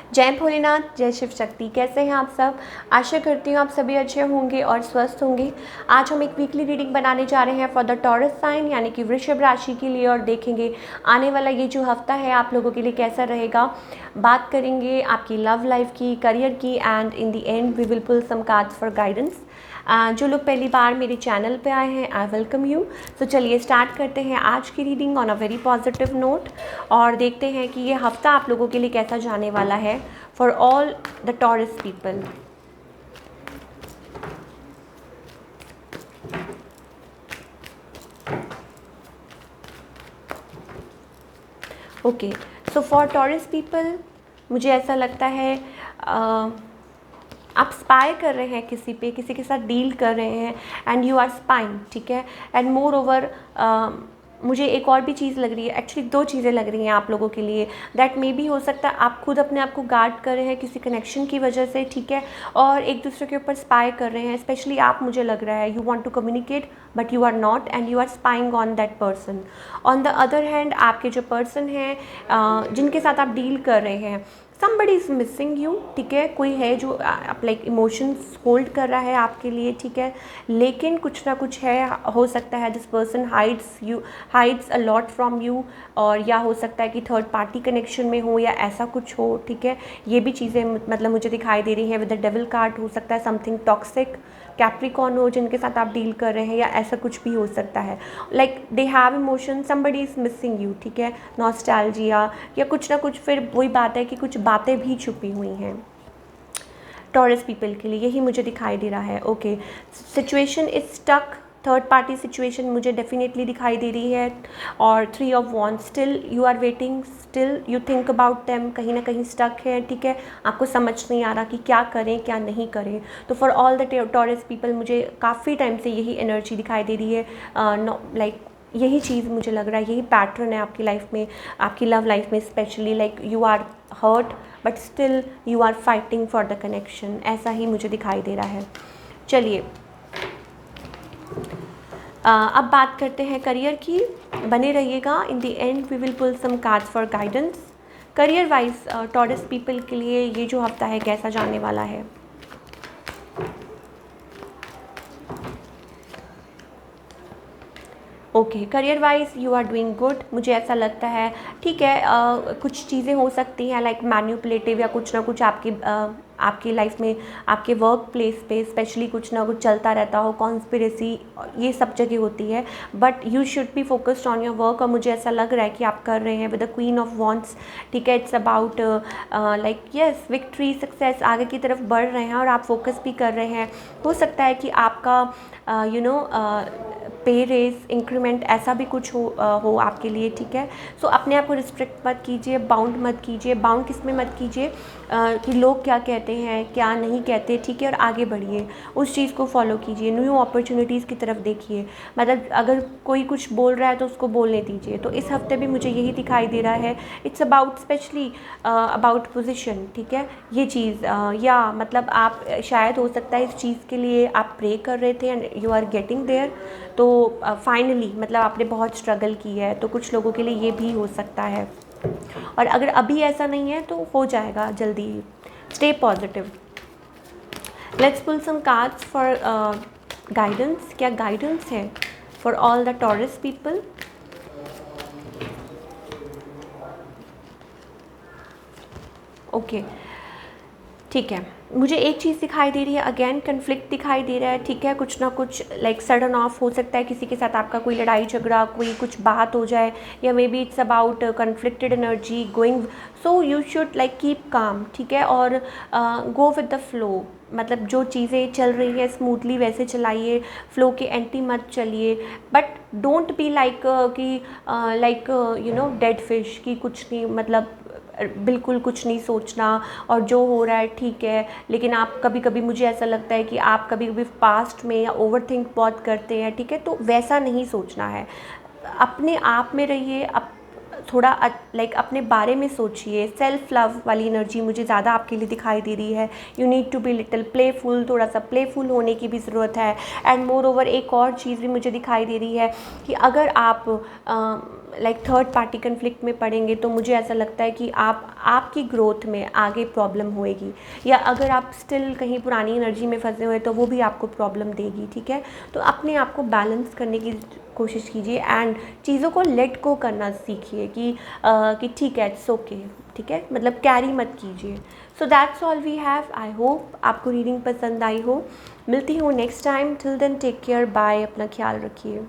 जय भोलेनाथ, जय शिव शक्ति। कैसे हैं आप सब? आशा करती हूँ आप सभी अच्छे होंगे और स्वस्थ होंगे। आज हम एक वीकली रीडिंग बनाने जा रहे हैं फॉर द टॉरस साइन यानी कि वृषभ राशि के लिए, और देखेंगे आने वाला ये जो हफ्ता है आप लोगों के लिए कैसा रहेगा। बात करेंगे आपकी लव लाइफ की, करियर की, and in the end we will pull some cards for guidance. जो लोग पहली बार मेरे चैनल पे आए हैं, आई वेलकम यू। तो चलिए स्टार्ट करते हैं आज की reading on a very positive note, और देखते हैं कि ये हफ्ता आप लोगों के लिए कैसा जाने वाला है for all the Taurus people. Okay, so for taurus people मुझे ऐसा लगता है आप स्पाई कर रहे हैं किसी पे, किसी के साथ डील कर रहे हैं एंड यू आर स्पाइंग, ठीक है। एंड मोर ओवर मुझे एक और भी चीज़ लग रही है, एक्चुअली दो चीज़ें लग रही हैं आप लोगों के लिए। दैट मे बी हो सकता है आप खुद अपने आप को गार्ड कर रहे हैं किसी कनेक्शन की वजह से, ठीक है, और एक दूसरे के ऊपर स्पाई कर रहे हैं। स्पेशली आप, मुझे लग रहा है you want to communicate but you are not and you are spying on that person. On the other hand आपके जो पर्सन हैं जिनके साथ आप डील कर रहे हैं, somebody is missing you, ठीक है। कोई है जो आप लाइक इमोशंस होल्ड कर रहा है आपके लिए, ठीक है, लेकिन कुछ ना कुछ है, हो सकता है this person hides a lot from you, और या हो सकता है कि थर्ड पार्टी कनेक्शन में हो या ऐसा कुछ हो, ठीक है। ये भी चीज़ें मतलब मुझे दिखाई दे रही हैं। विद द डेविल कार्ड हो सकता है समथिंग टॉक्सिक कैप्रिकॉन हो जिनके साथ आप डील कर रहे हैं, या ऐसा कुछ भी हो सकता है। Like they have emotion, somebody is missing you, ठीक है, नॉस्टैल्जिया या कुछ ना कुछ। फिर वही बात है कि कुछ बातें भी छुपी हुई हैं टॉरस पीपल के लिए, यही मुझे दिखाई दे रहा है। Okay, situation is stuck, third party situation मुझे डेफिनेटली दिखाई दे रही है। और 3 of wands, still you are waiting, still you think about them, कहीं ना कहीं स्टक है, ठीक है। आपको समझ नहीं आ रहा कि क्या करें क्या नहीं करें। तो for all the Taurus people मुझे काफ़ी टाइम से यही एनर्जी दिखाई दे रही है। लाइक यही चीज़ मुझे लग रहा है, यही पैटर्न है आपकी लाइफ में, आपकी लव लाइफ में specially. Like you are hurt but still you are fighting for the connection, ऐसा ही मुझे दिखाई दे रहा है। चलिए अब बात करते हैं करियर की। बने रहिएगा, in the end we will pull some cards for guidance. Career wise Taurus people के लिए ये जो हफ्ता है कैसा जाने वाला है। Okay, career wise you are doing good, मुझे ऐसा लगता है, ठीक है। कुछ चीज़ें हो सकती हैं लाइक मैन्युपुलेटिव या कुछ ना कुछ आपकी लाइफ में, आपके वर्क प्लेस पे स्पेशली कुछ ना कुछ चलता रहता हो, कॉन्स्पिरेसी, ये सब जगह होती है। But you should be focused on your work, और मुझे ऐसा लग रहा है कि आप कर रहे हैं with the queen of wands, ठीक है। It's about like yes victory, success, आगे की तरफ बढ़ रहे हैं और आप फोकस भी कर रहे हैं। हो सकता है कि आपका पे रेस, इंक्रीमेंट, ऐसा भी कुछ हो आपके लिए, ठीक है। सो अपने आप को रिस्ट्रिक्ट मत कीजिए, बाउंड मत कीजिए। बाउंड किस में मत कीजिए कि लोग क्या कहते हैं क्या नहीं कहते, ठीक है, और आगे बढ़िए, उस चीज़ को फॉलो कीजिए, न्यू अपॉर्चुनिटीज़ की तरफ देखिए। मतलब अगर कोई कुछ बोल रहा है तो उसको बोलने दीजिए। तो इस हफ्ते भी मुझे यही दिखाई दे रहा है। It's about specially about position, ठीक है, ये चीज़ या मतलब आप शायद हो सकता है इस चीज़ के लिए आप प्रे कर रहे थे and you are getting there. तो फाइनली मतलब आपने बहुत स्ट्रगल की है, तो कुछ लोगों के लिए ये भी हो सकता है, और अगर अभी ऐसा नहीं है तो हो जाएगा जल्दी ही। Stay positive. Let's pull some cards for guidance. क्या गाइडेंस है for all the Taurus people? Okay, ठीक है, मुझे एक चीज़ दिखाई दे रही है, अगेन कन्फ्लिक्ट दिखाई दे रहा है, ठीक है। कुछ ना कुछ लाइक सडन ऑफ हो सकता है, किसी के साथ आपका कोई लड़ाई झगड़ा, कोई कुछ बात हो जाए, या may be it's about conflicted energy going. So you should like keep calm, ठीक है, और गो विद द फ्लो। मतलब जो चीज़ें चल रही है स्मूथली वैसे चलाइए, फ्लो के एंटी मत चलिए। बट डोंट बी लाइक कि लाइक डेड फिश, की कुछ नहीं, मतलब बिल्कुल कुछ नहीं सोचना, और जो हो रहा है ठीक है। लेकिन आप कभी कभी, मुझे ऐसा लगता है कि आप कभी कभी पास्ट में या ओवर थिंक बहुत करते हैं, ठीक है, तो वैसा नहीं सोचना है। अपने आप में रहिए, थोड़ा लाइक अपने बारे में सोचिए। सेल्फ लव वाली एनर्जी मुझे ज़्यादा आपके लिए दिखाई दे रही है। You need to be little playful, थोड़ा सा प्लेफुल होने की भी ज़रूरत है। एंड मोर ओवर एक और चीज़ भी मुझे दिखाई दे रही है कि अगर आप लाइक थर्ड पार्टी कन्फ्लिक्ट में पड़ेंगे तो मुझे ऐसा लगता है कि आपकी ग्रोथ में आगे प्रॉब्लम होएगी, या अगर आप स्टिल कहीं पुरानी एनर्जी में फंसे हुए तो वो भी आपको प्रॉब्लम देगी, ठीक है। तो अपने आप को बैलेंस करने की कोशिश कीजिए एंड चीज़ों को लेट गो करना सीखिए कि ठीक है, इट्स ओके, ठीक है, मतलब कैरी मत कीजिए। So that's all we have. I hope आपको रीडिंग पसंद आई हो। मिलती हूँ next time. Till then take care, bye, अपना ख्याल रखिए।